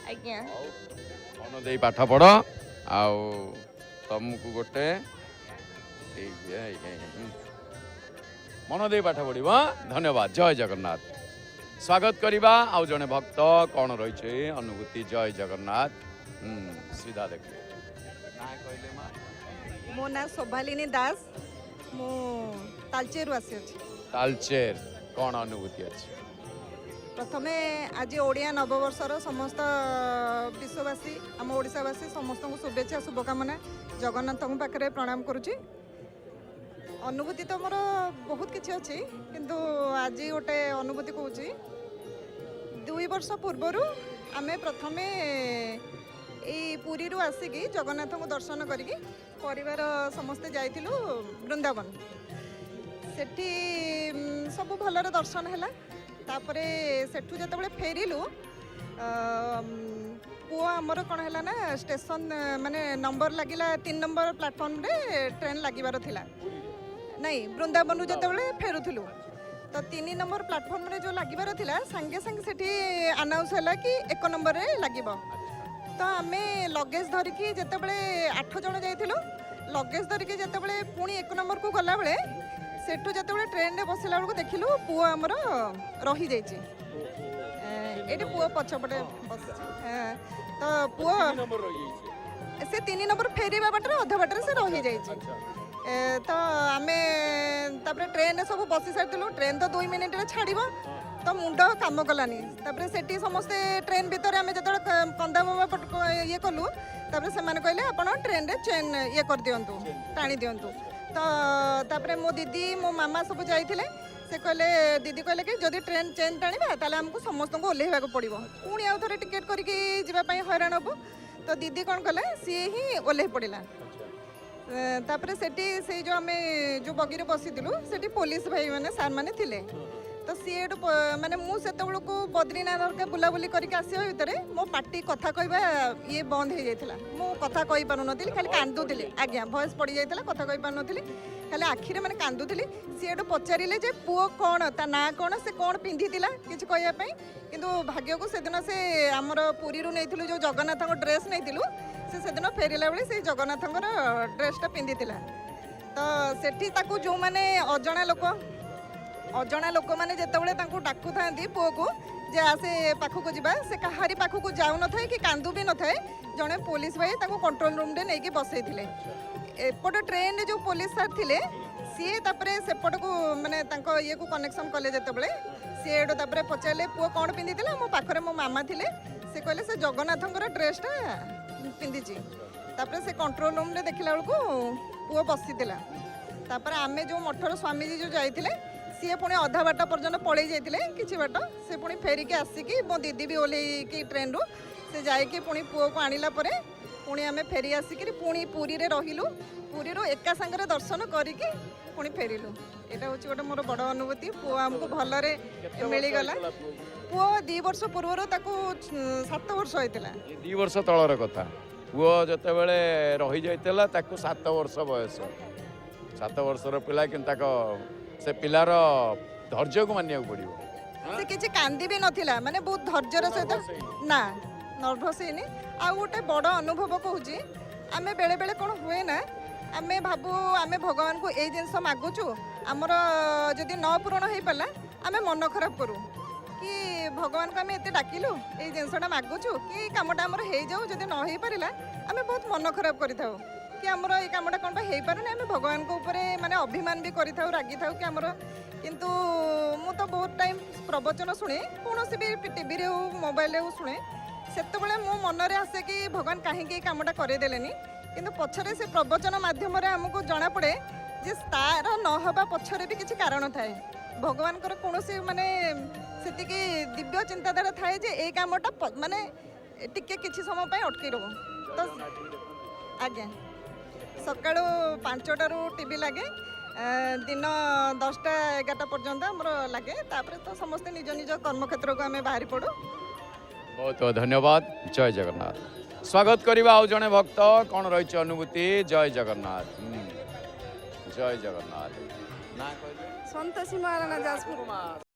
आज्ञा मन दे पाठ पढ़ आउ तुमको गोटे मन दे पाठ पढ़ धन्यवाद जय जगन्नाथ स्वागत करवा आउ जने भक्त कौन रही अनुभूति जय जगन्नाथ सीधा देखिए मो ना शोभालिनी दास मु तालचेरु आसी अछि तालचेर कौन अनुभूति अच्छी प्रथमे आज ओडिया नववर्षर समस्त विश्ववासी आम ओडिशावासी समस्त को शुभेच्छा शुभकामना जगन्नाथ पाखे प्रणाम करुच्ची अनुभूति तो मोर बहुत किसी अच्छी किंतु आज गोटे अनुभूति कौच 2 वर्ष पूर्वर आमे प्रथमे पुरी आसिकी जगन्नाथ को दर्शन करिकी परिवार समस्ते जाइथिलु वृंदावन सेठी सब भलर दर्शन हैला तापरे सेठू जतबे फेरिलु पुओ आमर कौन है ना स्टेशन माने नंबर लगिला 3 नंबर प्लेटफॉर्म रे ट्रेन लागिबार थिला नहीं वृंदावन जतबे फेरुथिलु तो 3 नंबर प्लेटफॉर्म रे जो लागिबार थिला संगे संगे सेठी अनाउंस हैला कि 1 नंबर रे लागिबो तो आमे लगेज धरिकी जतबे 8 जण जाइथिलु लगेज धरिकी जतबे पुणी 1 नंबर को गला बेले सेठू जतबे ट्रेन रे बसिला बेलको देखिलु पुओ हमर रही जाइछि एटी पुओ पछपटे बस तो पुओ से 3 नंबर फेरिबा बाटर अधा बाटर से रही जाइछि तो आमे तापर ट्रेन सब बसी सारिथिलु ट्रेन तो 2 मिनिट रे छाड़िबो तो मुंड काम कलानी तापर सेठी समस्ते ट्रेन भीतर आमे जतबे कंदा बाबा ये कलु तापर से माने कहले आपण ट्रेन रे चेन ये कर दियंतु टाणी दियंतु तो तापर मो दीदी मो मामा सब जाइथिले से कहले दीदी कहले कि जदि ट्रेन चेन टाणीबा ताले हमको समस्त को ओल्हेबाक पड़िबो पुणी आउ थरे टिकेट करके जीवा पई हैरान हबो तो दीदी कोन कले सी ही ओल्हे पड़िला तापर सेठी से जो आमे जो बगीरे बसिथिलु सेठी पुलिस भाई माने सार माने थिले तो सी माने मु सेतबेलू को बद्रीनाथ हरका बुलाबुली करके आसिया भितर मो पार्टी कथा कहबा ये बंद हो जाइथिला मु कथा कहि पारु नथिली खाली कांदुथिली आज्ञा वॉइस पड़ी जाइथिला कथा कहि पारु नथिली खाली आखिरे माने कांदुथिली सी पचारिले जे पुओ कोन ता ना कोन से कोन पिंधिथिला किछ कहया पई किंतु भाग्य को सेदिन से हमर पुरी रु नेथिलु जो जगन्नाथ को ड्रेस नेथिलु से सेदिन फेरिला बेले से जगन्नाथ को ड्रेस ता पिंधिथिला तो सेठी ताकू जो माने अजणा लोक मैंने जितेबाला डाकू था पुओ को जे आसे पाखक जा से कहारी पाखक जाऊ न था कि कांदू भी न था जड़े पुलिस भाई कंट्रोल रूम रे नहीं बसई थे एपट ट्रेन जो पुलिस सार थे सी सेपट को माने ये को कनेक्शन कले जितेबाला सी पचारे पुओ कौन पिंधि मो पाखे मो मामा थे से कहले से जगन्नाथ ड्रेसटा पिंधि से कंट्रोल रूम रे देखला बेलू पुओ बसी आमे जो मठर स्वामीजी जो जाइए सी पुणी अधा बाट पर्यटन पलि जाते कि बाट से पुणी फेरिकी आसिकी मो दीदी भी ओल्हैकी ट्रेन रु से जाइए पुणी पुओ को आनिला परे पुणी आमे फेरी आसिकी पुणी पुरी रे रहिलु पुरी रो एका संगे दर्शन करिकी पुणी फेरिलु एटा होची गोटे मोर बड़ अनुभूति पुओ हमको भलरे मिलीगला पुओ 2 वर्ष पूर्व ताकू 7 वर्ष होइतिला 2 वर्ष तलर कथा पुओ जते बेले रही जाइतिला ताकू 7 वर्ष बयस 7 वर्षर पिला किंता से पिलार धैर्य को मानिया पड़ो से किसी कांदी भी नथिला माने बहुत धैर्यर सहित ना नर्भस हेनी आ गोटे बड़ अनुभव कहूँ आमे बेले बेले कौन हुए ना आमे भाबू आमे भगवान को यही जिनस मागुचु आमर जदि न पूरण हो पाला आमे मन खराब करूँ कि भगवान को आम एत डाकिलु ये जिनसटा मागुचु कि कामटा आमर हो जाऊ जदि न हो पारा आमे बहुत मन खराब करिथाउ कि आमर ये कामटा कौन हो पारे आम भगवान को ऊपर माने अभिमान भी करि थाउ रागी थाउ कि आमर किंतु मु तो बहुत टाइम प्रवचन शुणे कौन भी टीवी रे हो मोबाइल रे हो शुणे सेतबेले मो मन रे आसे कि भगवान कहीं कामटा करेदेलेनी किंतु पछरे से प्रवचन माध्यम रे हमको जना पड़े जे तार न हबा पछरे भी किसी कारण थाए भगवान कौन माने सेतिकी दिव्य चिंताधारा थाए जे ए कामटा माने टिके किछि समय पे अटकी रहो तो आज्ञा सकाळु 5टारू टीवी लगे दिन 10टा 11टा पर्यंत आमर लगे तापर तो समस्ते निज निज कर्मक्षेत्र को आम बाहरी पड़ू बहुत बहुत धन्यवाद जय जगन्नाथ स्वागत करवा आउ जने भक्त कौन रही अनुभूति जय जगन्नाथ जय जगन्नाथ ना सन्तोषी महाराणा जाजपुर